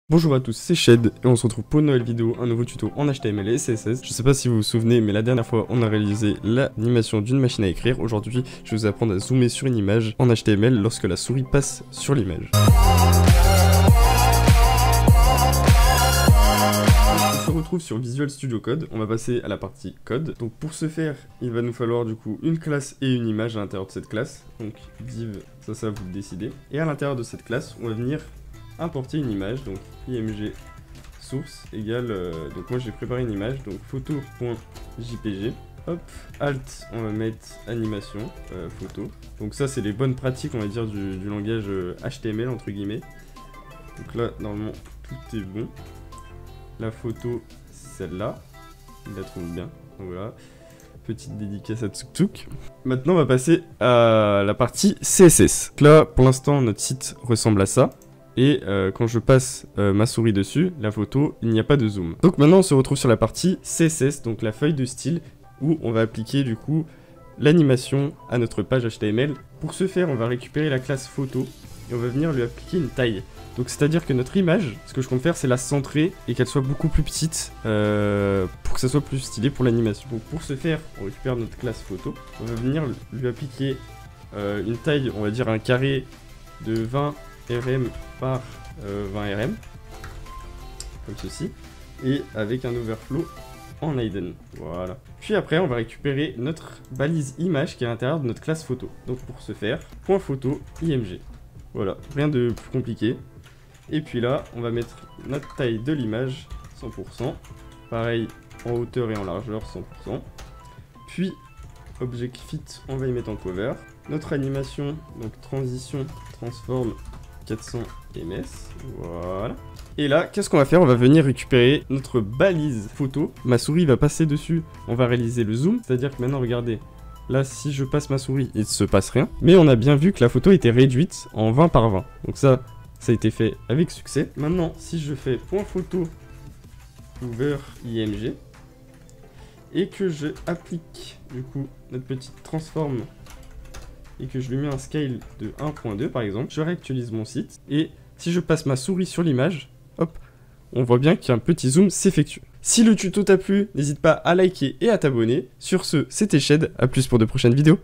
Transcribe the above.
Bonjour à tous, c'est Shed et on se retrouve pour une nouvelle vidéo, un nouveau tuto en HTML et CSS. Je sais pas si vous vous souvenez, mais la dernière fois on a réalisé l'animation d'une machine à écrire. Aujourd'hui, je vais vous apprendre à zoomer sur une image en HTML lorsque la souris passe sur l'image. On se retrouve sur Visual Studio Code, on va passer à la partie code. Donc pour ce faire, il va nous falloir du coup une classe et une image à l'intérieur de cette classe. Donc div, ça vous le décidez. Et à l'intérieur de cette classe, on va venir importer une image, donc img source égale, donc moi j'ai préparé une image, donc photo.jpg, hop, alt, on va mettre animation, photo, donc ça c'est les bonnes pratiques on va dire du langage HTML entre guillemets, donc là normalement tout est bon, la photo celle-là, il la trouve bien, donc voilà, petite dédicace à Tuk. Maintenant on va passer à la partie CSS, donc là pour l'instant notre site ressemble à ça. Et quand je passe ma souris dessus, la photo, il n'y a pas de zoom. Donc maintenant on se retrouve sur la partie CSS, donc la feuille de style, où on va appliquer du coup l'animation à notre page HTML. Pour ce faire, on va récupérer la classe photo et on va venir lui appliquer une taille. Donc c'est à dire que notre image, ce que je compte faire, c'est la centrer et qu'elle soit beaucoup plus petite pour que ça soit plus stylé pour l'animation. Donc pour ce faire, on récupère notre classe photo, on va venir lui appliquer une taille, on va dire un carré de 20 rm par 20 rm, comme ceci, et avec un overflow en hidden, voilà. Puis après on va récupérer notre balise image qui est à l'intérieur de notre classe photo. Donc pour ce faire, point photo img, voilà, rien de plus compliqué. Et puis là on va mettre notre taille de l'image 100%, pareil en hauteur et en largeur 100%, puis object fit on va y mettre en cover, notre animation, donc transition, transform 400 ms, voilà. Et là, qu'est-ce qu'on va faire? On va venir récupérer notre balise photo. Ma souris va passer dessus, on va réaliser le zoom. C'est-à-dire que maintenant, regardez, là, si je passe ma souris, il ne se passe rien. Mais on a bien vu que la photo était réduite en 20 par 20. Donc ça a été fait avec succès. Maintenant, si je fais point photo over img, et que je applique, du coup, notre petite transform, et que je lui mets un scale de 1.2 par exemple, je réactualise mon site, et si je passe ma souris sur l'image, hop, on voit bien qu'il y a un petit zoom s'effectue. Si le tuto t'a plu, n'hésite pas à liker et à t'abonner. Sur ce, c'était Shed, à plus pour de prochaines vidéos.